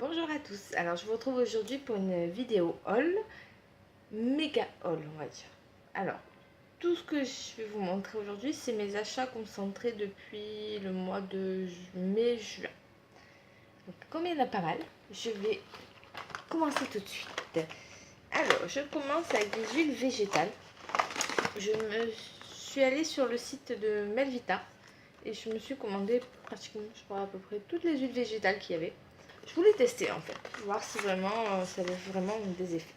Bonjour à tous, alors je vous retrouve aujourd'hui pour une vidéo haul, méga haul on va dire. Alors, tout ce que je vais vous montrer aujourd'hui, c'est mes achats concentrés depuis le mois de mai-juin. Donc comme il y en a pas mal, je vais commencer tout de suite. Alors, je commence avec des huiles végétales. Je me suis allée sur le site de Melvita et je me suis commandé pratiquement, je crois, à peu près toutes les huiles végétales qu'il y avait. Je voulais tester en fait, voir si vraiment ça avait vraiment des effets.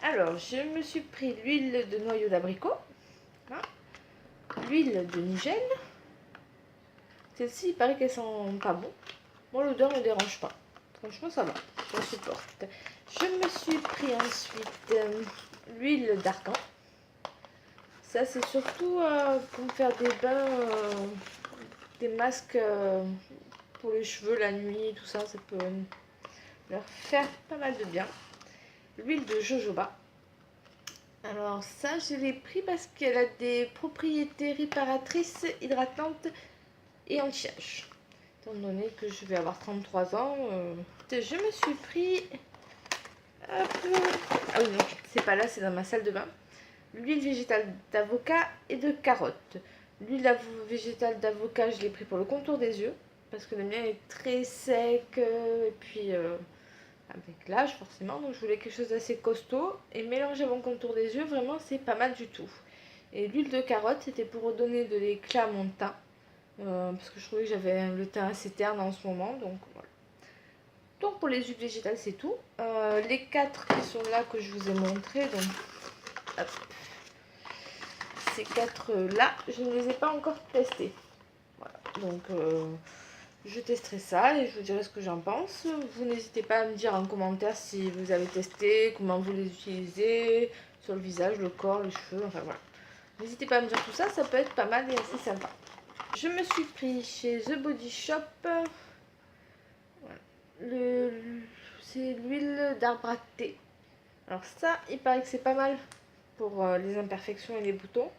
Alors, je me suis pris l'huile de noyau d'abricot, hein, l'huile de nigel. Celle-ci, il paraît qu'elle sent pas bon. Moi, l'odeur ne me dérange pas. Franchement, ça va, je supporte. Je me suis pris ensuite l'huile d'argan. Ça, c'est surtout pour me faire des bains, des masques pour les cheveux la nuit, tout ça, ça peut leur faire pas mal de bien. L'huile de jojoba. Alors ça, je l'ai pris parce qu'elle a des propriétés réparatrices, hydratantes et anti-âge. Étant donné que je vais avoir 33 ans, je me suis pris... Hop, ah oui, non, c'est pas là, c'est dans ma salle de bain. L'huile végétale d'avocat et de carotte. L'huile végétale d'avocat, je l'ai pris pour le contour des yeux. Parce que le mien est très sec. Et puis... avec l'âge forcément, donc je voulais quelque chose d'assez costaud et mélanger mon contour des yeux, vraiment c'est pas mal du tout. Et l'huile de carotte, c'était pour redonner de l'éclat à mon teint, parce que je trouvais que j'avais le teint assez terne en ce moment, donc voilà. Donc pour les huiles végétales c'est tout. Les 4 qui sont là que je vous ai montré, donc hop, ces 4 là, je ne les ai pas encore testés. Voilà, donc je testerai ça et je vous dirai ce que j'en pense. Vous n'hésitez pas à me dire en commentaire si vous avez testé, comment vous les utilisez, sur le visage, le corps, les cheveux, enfin voilà. N'hésitez pas à me dire tout ça, ça peut être pas mal et assez sympa. Je me suis pris chez The Body Shop, voilà. C'est l'huile d'arbre à thé. Alors ça, il paraît que c'est pas mal pour les imperfections et les boutons.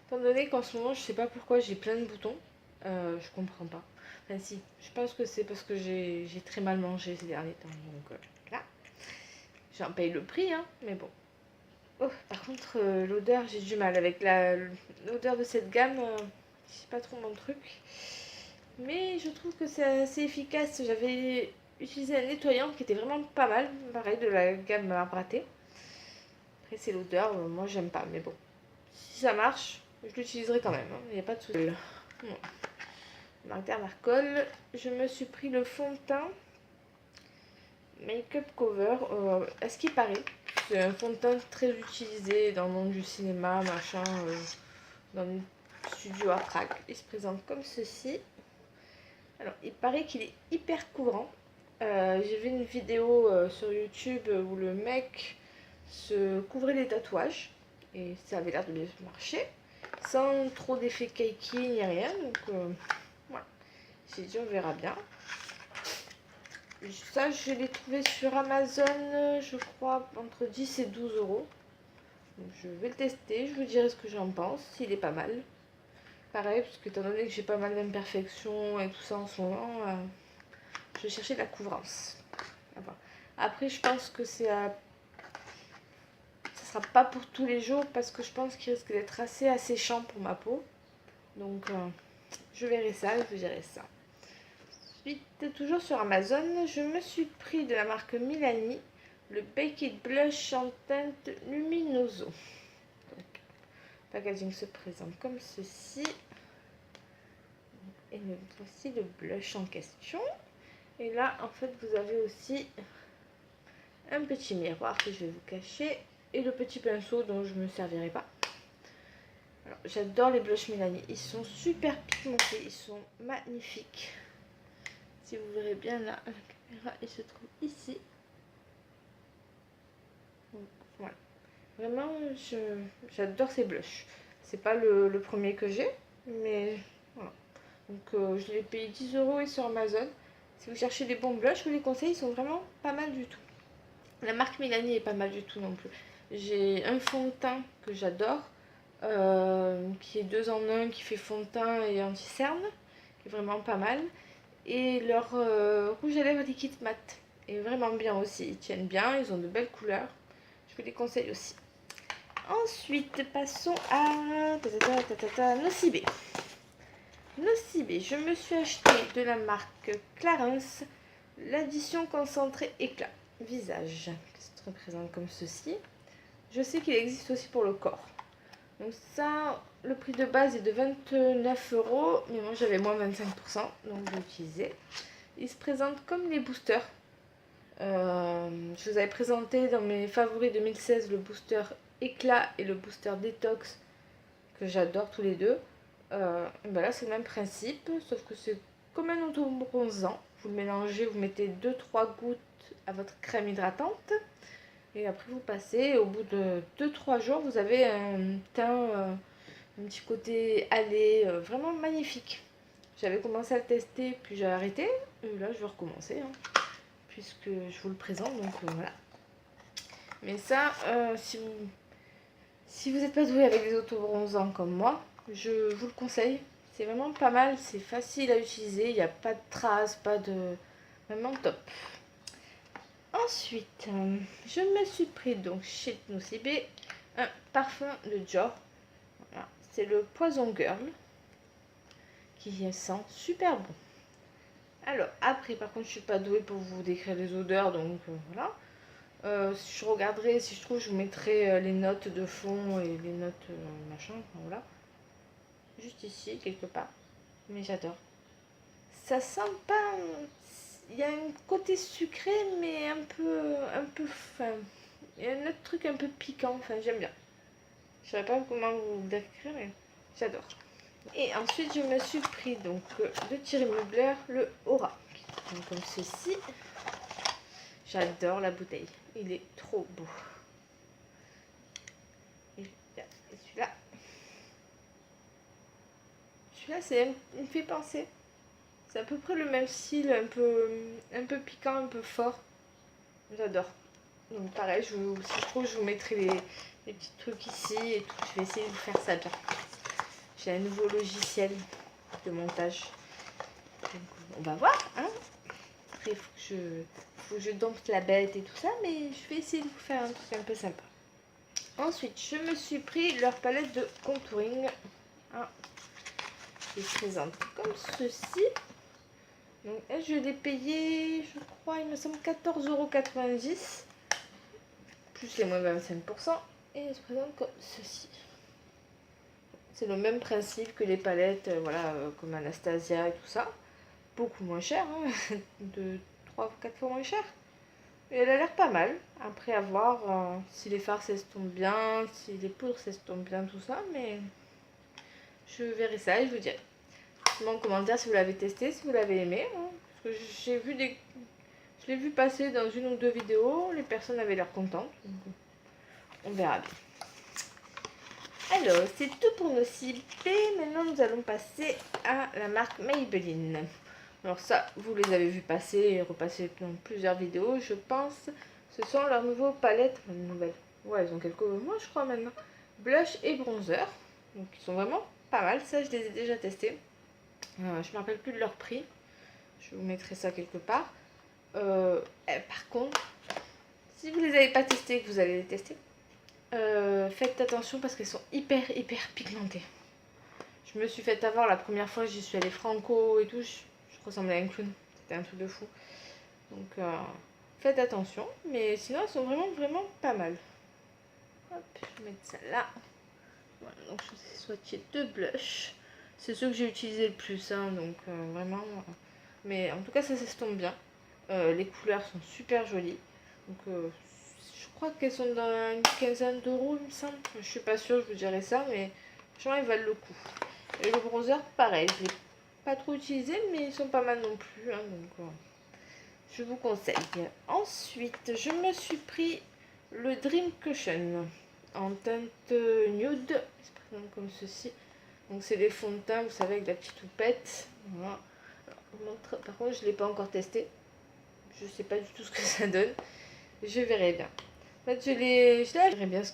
Étant donné qu'en ce moment, je sais pas pourquoi j'ai plein de boutons, je comprends pas. Enfin si, je pense que c'est parce que j'ai très mal mangé ces derniers temps, donc là, j'en paye le prix, hein, mais bon. Oh, par contre, l'odeur, j'ai du mal avec l'odeur de cette gamme, c'est pas trop mon truc. Mais je trouve que c'est assez efficace. J'avais utilisé un nettoyant qui était vraiment pas mal, pareil de la gamme arbre à thé. Après c'est l'odeur, moi j'aime pas, mais bon. Si ça marche, je l'utiliserai quand même, il n'y a pas de souci. Bon. Marc Dermarcol, je me suis pris le fond de teint Make-up Cover. À ce qui paraît, c'est un fond de teint très utilisé dans le monde du cinéma, machin, dans le studio à Prague. Il se présente comme ceci. Alors, il paraît qu'il est hyper couvrant. J'ai vu une vidéo sur YouTube où le mec se couvrait les tatouages et ça avait l'air de bien marcher sans trop d'effet cakey ni rien. Donc, voilà. J'ai dit, on verra bien. Ça, je l'ai trouvé sur Amazon, je crois, entre 10 et 12 euros. Donc, je vais le tester, je vous dirai ce que j'en pense, s'il est pas mal. Pareil, parce que étant donné que j'ai pas mal d'imperfections et tout ça en ce moment, je vais chercher de la couvrance. Après, je pense que ça sera pas pour tous les jours, parce que je pense qu'il risque d'être assez asséchant pour ma peau. Donc, je verrai ça et je vous dirai ça. Ensuite, toujours sur Amazon, je me suis pris de la marque Milani le Baked Blush en teinte Luminoso. Donc, le packaging se présente comme ceci. Et voici le blush en question. Et là, en fait, vous avez aussi un petit miroir que je vais vous cacher et le petit pinceau dont je ne me servirai pas. Alors, j'adore les blushs Milani. Ils sont super pigmentés, ils sont magnifiques. Si vous verrez bien là, la caméra, il se trouve ici. Donc, voilà. Vraiment, j'adore ces blushs. C'est pas le premier que j'ai, mais voilà. Donc, je l'ai payé 10 euros et sur Amazon. Si vous cherchez des bons blushs, je vous les conseille, ils sont vraiment pas mal du tout. La marque Milani est pas mal du tout non plus. J'ai un fond de teint que j'adore, qui est 2 en 1, qui fait fond de teint et anti-cerne, qui est vraiment pas mal. Et leur rouge à lèvres liquide mat, est vraiment bien aussi. Ils tiennent bien, ils ont de belles couleurs. Je vous les conseille aussi. Ensuite, passons à Nocibé. Nocibé, je me suis acheté de la marque Clarins l'addition concentrée éclat visage, qui se représente comme ceci. Je sais qu'il existe aussi pour le corps. Donc ça, le prix de base est de 29 €, mais moi j'avais moins 25%, donc j'ai utilisé. Il se présente comme les boosters. Je vous avais présenté dans mes favoris 2016 le booster éclat et le booster détox, que j'adore tous les deux. Ben là c'est le même principe, sauf que c'est comme un auto-bronzant. Vous le mélangez, vous mettez 2-3 gouttes à votre crème hydratante. Et après vous passez, au bout de 2-3 jours, vous avez un teint, un petit côté allé, vraiment magnifique. J'avais commencé à le tester, puis j'ai arrêté. Et là je vais recommencer, hein, puisque je vous le présente, donc voilà. Mais ça, si vous n'êtes pas doué avec des auto-bronzants comme moi, je vous le conseille. C'est vraiment pas mal, c'est facile à utiliser, il n'y a pas de traces, pas de... Vraiment top. Ensuite, je me suis pris donc chez Nocibé un parfum de Dior. Voilà, c'est le Poison Girl qui sent super bon. Alors après, par contre, je suis pas douée pour vous décrire les odeurs, donc voilà. Je regarderai, si je trouve, je vous mettrai les notes de fond et les notes machin, enfin, voilà. Juste ici, quelque part. Mais j'adore. Ça sent pas... Il y a un côté sucré, mais un peu fin. Il y a un autre truc un peu piquant, enfin j'aime bien. Je ne saurais pas comment vous le décrire, mais j'adore. Et ensuite, je me suis pris donc de Thierry Mugler, le Aura. Donc, comme ceci. J'adore la bouteille. Il est trop beau. Et celui-là. Celui-là, il me fait penser. C'est à peu près le même style, un peu piquant, un peu fort. J'adore. Donc pareil, si je trouve, je vous mettrai les petits trucs ici et tout. Je vais essayer de vous faire ça bien. J'ai un nouveau logiciel de montage. Donc, on va voir, hein. Après, il faut que je dompte la bête et tout ça, mais je vais essayer de vous faire un truc un peu sympa. Ensuite, je me suis pris leur palette de contouring, hein, qui se présente comme ceci. Donc, elle, je l'ai payé, je crois, il me semble 14,90 €, plus les moins 25%, et elle se présente comme ceci. C'est le même principe que les palettes, voilà, comme Anastasia et tout ça. Beaucoup moins cher, hein, de 3 ou 4 fois moins cher. Et elle a l'air pas mal. Après, à voir si les fards s'estompent bien, si les poudres s'estompent bien, tout ça. Mais je verrai ça et je vous dirai. Dites-moi en commentaire si vous l'avez testé, si vous l'avez aimé. Hein, parce que je l'ai vu passer dans une ou deux vidéos. Les personnes avaient l'air contentes. Donc on verra bien. Alors, c'est tout pour Nocibé. Maintenant, nous allons passer à la marque Maybelline. Alors ça, vous les avez vus passer et repasser dans plusieurs vidéos, je pense. Ce sont leurs nouveaux palettes, nouvelles. Ouais, ils ont quelques mois, je crois, maintenant. Blush et bronzer. Donc, ils sont vraiment pas mal. Ça, je les ai déjà testés. Je ne me rappelle plus de leur prix. Je vous mettrai ça quelque part. Par contre, si vous les avez pas testés et que vous allez les tester, faites attention parce qu'elles sont hyper pigmentées. Je me suis fait avoir la première fois, j'y suis allée franco et tout. Je ressemblais à un clown. C'était un truc de fou. Donc, faites attention. Mais sinon, elles sont vraiment pas mal. Hop, je vais mettre ça là. Voilà, donc je suis sortie de blush. C'est ceux que j'ai utilisé le plus, hein, donc vraiment. Mais en tout cas, ça s'estompe bien. Les couleurs sont super jolies. Donc, je crois qu'elles sont dans une quinzaine d'euros, il me semble. Je suis pas sûre, je vous dirai ça, mais franchement, elles valent le coup. Et le bronzer, pareil, je l'ai pas trop utilisé, mais ils sont pas mal non plus, hein, donc je vous conseille. Ensuite, je me suis pris le Dream Cushion en teinte nude, c'est par exemple comme ceci. Donc c'est des fonds de teint, vous savez, avec la petite houppette. Voilà. Alors, par contre, je l'ai pas encore testé. Je sais pas du tout ce que ça donne. Je verrai bien. En fait, je verrai bien ce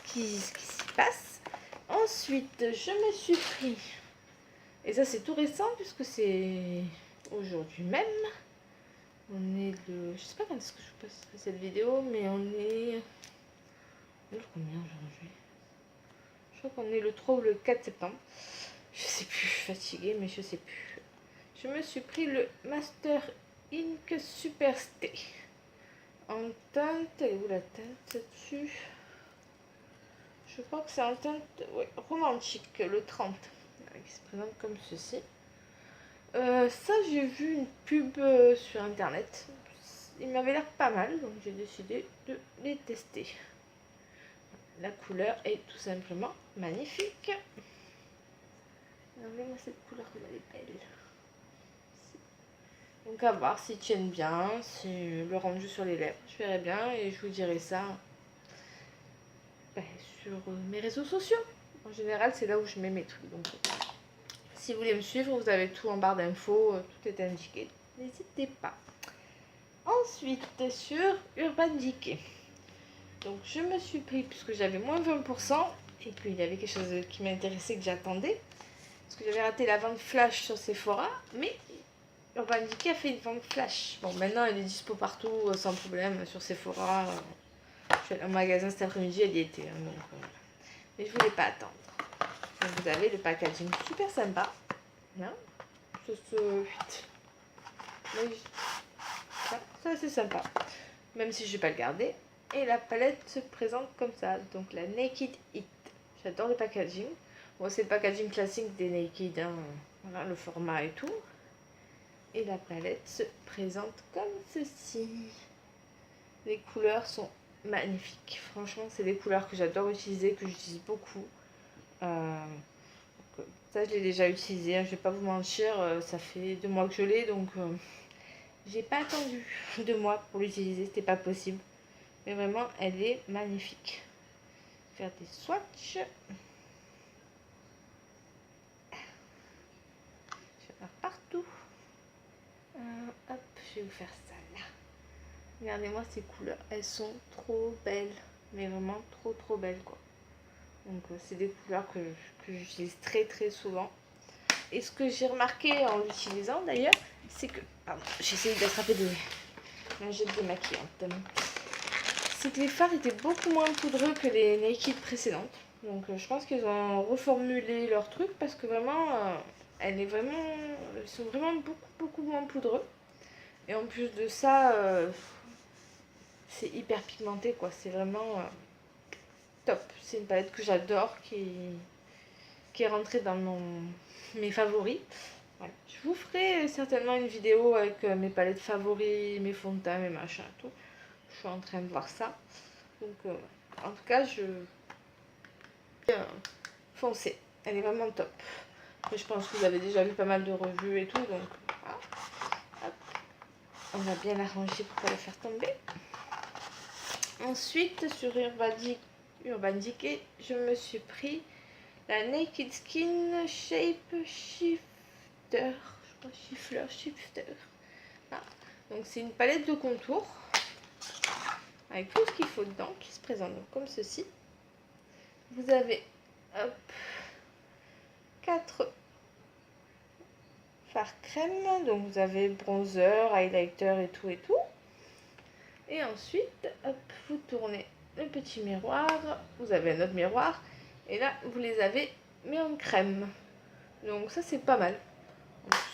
qui s'y passe. Ensuite, je me suis pris, et ça c'est tout récent puisque c'est aujourd'hui même, On est le... Je sais pas quand est-ce que je passerai cette vidéo, mais on est... Combien aujourd'hui? Je crois qu'on est le 3 ou le 4 septembre. Je sais plus, je suis fatiguée, mais je sais plus. Je me suis pris le Master Ink Super Stay. En teinte, elle est où la teinte là-dessus? Je crois que c'est en teinte romantique, le 30. Il se présente comme ceci. Ça, j'ai vu une pub sur internet. Il m'avait l'air pas mal, donc j'ai décidé de les tester. La couleur est tout simplement magnifique. Regardez-moi cette couleur comme elle est belle. Donc à voir s'ils tiennent bien, si le rendu sur les lèvres, je verrai bien et je vous dirai ça sur mes réseaux sociaux. En général, c'est là où je mets mes trucs. Donc, si vous voulez me suivre, vous avez tout en barre d'infos, tout est indiqué. N'hésitez pas. Ensuite, sur Urban Decay. Donc, je me suis pris, puisque j'avais moins 20%, et qu'il y avait quelque chose qui m'intéressait, que j'attendais. Parce que j'avais raté la vente flash sur Sephora, mais Urban Decay a fait une vente flash. Bon, maintenant, elle est dispo partout, sans problème, sur Sephora. Je suis allée au magasin cet après-midi, elle y était. Hein, donc, mais je voulais pas attendre. Donc, vous avez le packaging super sympa. Hein, ça c'est sympa. Même si je vais pas le garder. Et la palette se présente comme ça. Donc la Naked It. J'adore le packaging. Bon, c'est le packaging classique des Naked. Hein. Voilà le format et tout. Et la palette se présente comme ceci. Les couleurs sont magnifiques. Franchement, c'est des couleurs que j'adore utiliser, que j'utilise beaucoup. Ça, je l'ai déjà utilisé. Hein. Je vais pas vous mentir, ça fait 2 mois que je l'ai, donc j'ai pas attendu 2 mois pour l'utiliser. C'était pas possible. Mais vraiment, elle est magnifique. Faire des swatchs. Je vais faire partout. Hop, je vais vous faire ça là. Regardez-moi ces couleurs. Elles sont trop belles. Mais vraiment trop belles quoi. Donc c'est des couleurs que j'utilise très souvent. Et ce que j'ai remarqué en l'utilisant d'ailleurs, c'est que... Pardon, j'essaie d'attraper des lingettes démaquillantes. C'est que les fards étaient beaucoup moins poudreux que les Naked précédentes. Donc je pense qu'ils ont reformulé leur truc parce que vraiment, ils sont vraiment beaucoup moins poudreux. Et en plus de ça, c'est hyper pigmenté quoi. C'est vraiment top. C'est une palette que j'adore qui est rentrée dans mes favoris. Ouais. Je vous ferai certainement une vidéo avec mes palettes favoris, mes fonds de teint, mes machins, tout. Je suis en train de voir ça. Donc, en tout cas, foncez. Elle est vraiment top. Mais je pense que vous avez déjà vu pas mal de revues et tout. Donc, voilà. Hop. On va bien l'arranger pour pas la faire tomber. Ensuite, sur Urban Decay, je me suis pris la Naked Skin Shape Shifter. Je crois Shifter. Ah. Donc, c'est une palette de contour avec tout ce qu'il faut dedans qui se présente donc comme ceci. Vous avez 4 fards crème, donc vous avez bronzer, highlighter et tout. Et ensuite, hop, vous tournez le petit miroir, vous avez un autre miroir, et là vous les avez mis en crème. Donc ça c'est pas mal.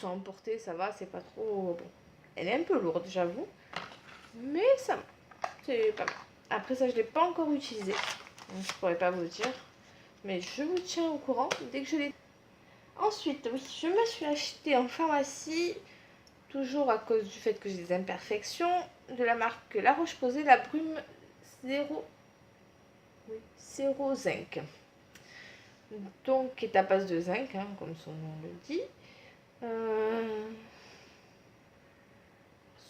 Sans emporter, ça va, c'est pas trop bon. Elle est un peu lourde, j'avoue, mais ça va, c'est pas mal. Après ça, je l'ai pas encore utilisé, donc je pourrais pas vous le dire, mais je vous tiens au courant dès que je l'ai. Ensuite, oui, je me suis acheté en pharmacie, toujours à cause du fait que j'ai des imperfections, de la marque La Roche-Posay, la brume 0 zinc. Donc, qui est à base de zinc, hein, comme son nom le dit.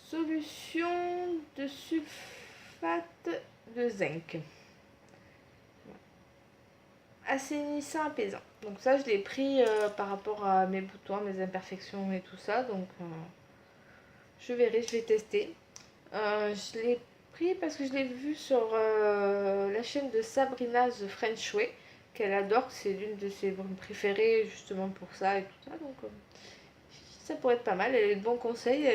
Solution de sulfate de zinc. Assainissant, apaisant. Donc ça, je l'ai pris par rapport à mes boutons, mes imperfections et tout ça. Donc, je verrai, je vais tester. Je l'ai pris parce que je l'ai vu sur la chaîne de Sabrina The French Way, qu'elle adore, c'est l'une de ses brumes préférées justement pour ça et tout ça. Donc, ça pourrait être pas mal. Elle a de bons conseils.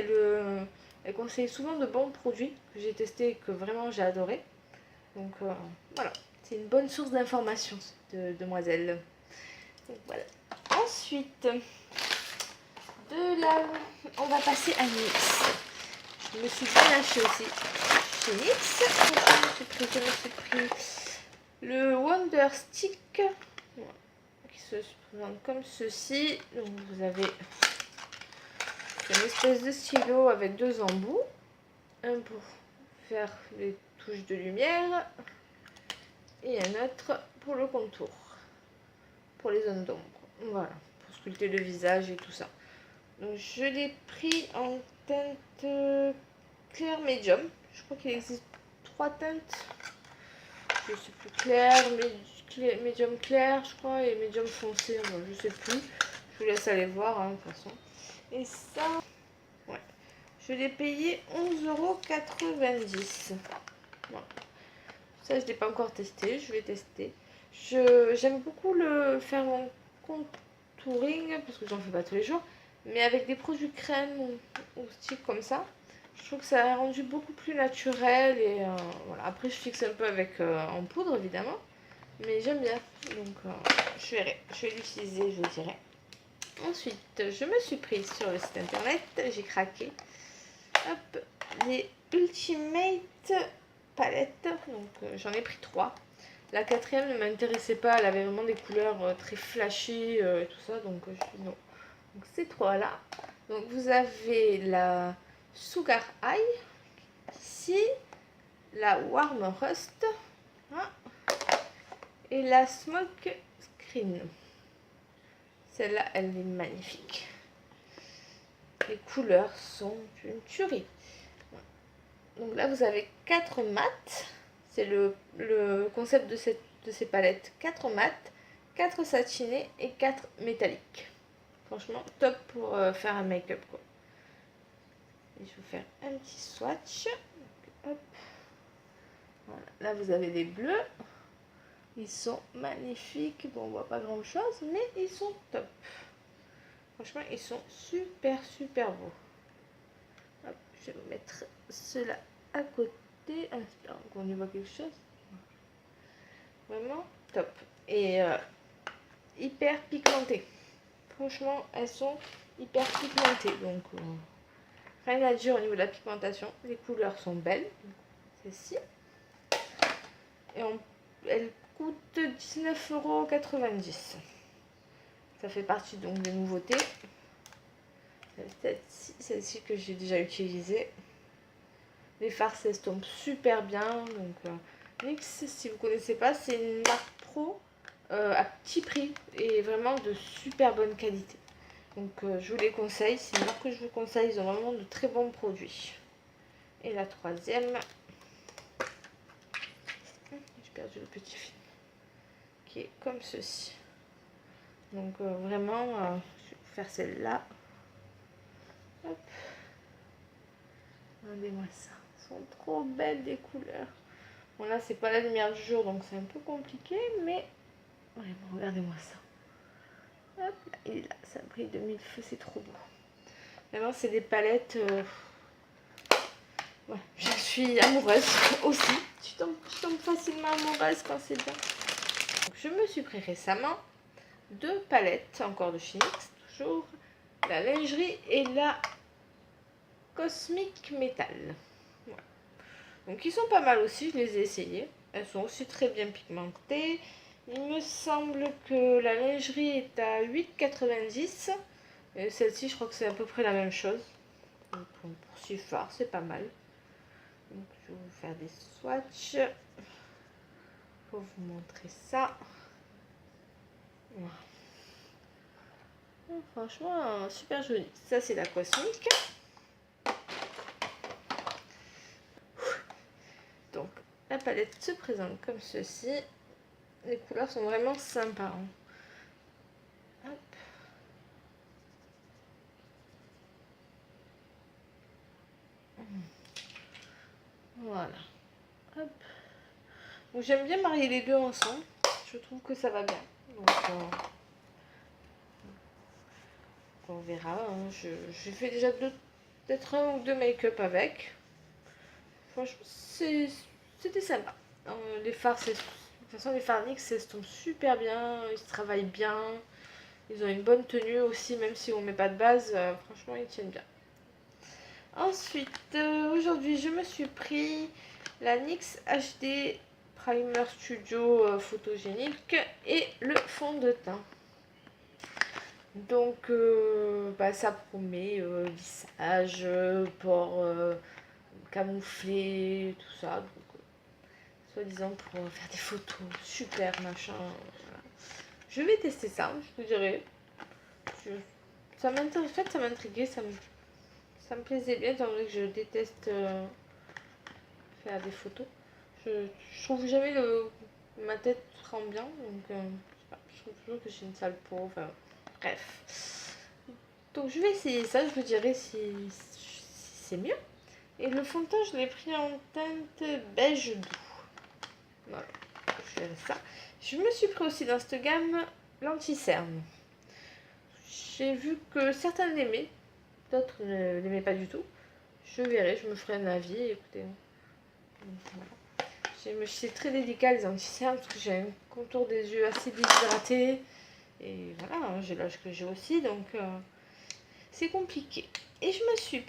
Elle conseille souvent de bons produits que j'ai testés et que vraiment j'ai adoré. Donc voilà, c'est une bonne source d'information, cette demoiselle. Donc voilà. Ensuite, de là, on va passer à NYX. Je me suis bien lâchée aussi chez NYX. Je me suis pris le Wonder Stick qui se présente comme ceci. Donc vous avez une espèce de stylo avec deux embouts. Un pour faire les touches de lumière et un autre pour le contour, pour les zones d'ombre. Voilà, pour sculpter le visage et tout ça. Donc je l'ai pris en teinte clair médium. Je crois qu'il existe 3 teintes. Je sais plus, médium clair, je crois, et médium foncé. Bon, je sais plus. Je vous laisse aller voir, hein, de toute façon. Et ça, ouais, je l'ai payé 11,90 €. Voilà. Ça, je ne l'ai pas encore testé. Je vais tester. J'aime beaucoup le faire en contouring parce que j'en fais pas tous les jours. Mais avec des produits crème ou stick comme ça, je trouve que ça a rendu beaucoup plus naturel. Et voilà. Après, je fixe un peu avec en poudre, évidemment. Mais j'aime bien. Donc, je vais l'utiliser, je dirais. Ensuite, je me suis prise sur le site internet. J'ai craqué. Hop, les Ultimate palettes. Donc, j'en ai pris 3. La quatrième ne m'intéressait pas. Elle avait vraiment des couleurs très flashy et tout ça. Donc, je suis non. Donc ces 3 là. Donc vous avez la Sugar High ici, la Warm Rust et la Smoke Screen. Celle-là, elle est magnifique. Les couleurs sont une tuerie. Donc là, vous avez 4 mats. C'est le concept de ces palettes. 4 mats, 4 satinés et 4 métalliques. Franchement, top pour faire un make-up, quoi. Et je vais vous faire un petit swatch. Donc, hop. Voilà. Là, vous avez des bleus. Ils sont magnifiques. Bon, on voit pas grand-chose, mais ils sont top. Franchement, ils sont super, super beaux. Hop, je vais vous mettre ceux-là à côté. En espérant qu'on y voit quelque chose. Vraiment top. Et hyper pigmentées. Franchement, elles sont hyper pigmentées. Donc, rien à dire au niveau de la pigmentation. Les couleurs sont belles. Celle-ci. Et elle coûte 19,90 €. Ça fait partie donc des nouveautés. Celle-ci que j'ai déjà utilisée. Les fards s'estompent super bien. Donc, NYX, si vous ne connaissez pas, c'est une marque pro à petit prix et vraiment de super bonne qualité. Donc je vous les conseille, c'est une marque que je vous conseille, ils ont vraiment de très bons produits. Et la troisième, j'ai perdu le petit film, qui est comme ceci. Donc vraiment, je vais faire celle-là. Hop. Regardez-moi ça, elles sont trop belles des couleurs. Bon là c'est pas la lumière du jour donc c'est un peu compliqué, mais vraiment regardez-moi ça. Hop, là, il est là, ça brille de mille feux, c'est trop beau. Vraiment, c'est des palettes. Ouais, je suis amoureuse aussi. Je tombe facilement amoureuse quand c'est bien. Donc, je me suis pris récemment 2 palettes, encore de chez NYX, toujours. La lingerie et la Cosmic Metal. Ouais. Donc, ils sont pas mal aussi, je les ai essayées. Elles sont aussi très bien pigmentées. Il me semble que la lingerie est à 8,90 €. Et celle-ci, je crois que c'est à peu près la même chose. Donc, pour 6 fards, c'est pas mal. Donc, je vais vous faire des swatchs pour vous montrer ça. Voilà. Donc, franchement, super joli. Ça, c'est la Cosmic. Donc, la palette se présente comme ceci. Les couleurs sont vraiment sympas. Hein. Hop. Voilà. Hop. Donc j'aime bien marier les deux ensemble. Je trouve que ça va bien. Donc on verra. Hein. Je fais déjà peut-être 1 ou 2 make-up avec. Franchement, c'était sympa. Les fards, de toute façon, les fards NYX s'estompent super bien, ils travaillent bien. Ils ont une bonne tenue aussi, même si on met pas de base, franchement, ils tiennent bien. Ensuite, aujourd'hui, je me suis pris la NYX HD Primer Studio photogénique et le fond de teint. Donc, ça promet lissage, pores camouflé, tout ça. Donc, soi-disant pour faire des photos super machin. Voilà. Je vais tester ça, je te dirai. Ça m'intéresse, en fait, ça m'intriguait, ça me plaisait bien, étant donné que je déteste faire des photos. Je trouve jamais ma tête rend bien, donc je sais pas, je trouve toujours que j'ai une sale peau, enfin bref. Donc je vais essayer ça, je vous dirai si c'est mieux. Et le fond de teint, je l'ai pris en teinte beige doux. Voilà, je verrai ça. Je me suis pris aussi dans cette gamme l'anti-cerne. J'ai vu que certains l'aimaient, d'autres ne l'aimaient pas du tout. Je verrai, je me ferai un avis. Écoutez, voilà. C'est très délicat les anti-cernes parce que j'ai un contour des yeux assez déshydraté. Et voilà, j'ai l'âge que j'ai aussi, donc c'est compliqué. Et je me suis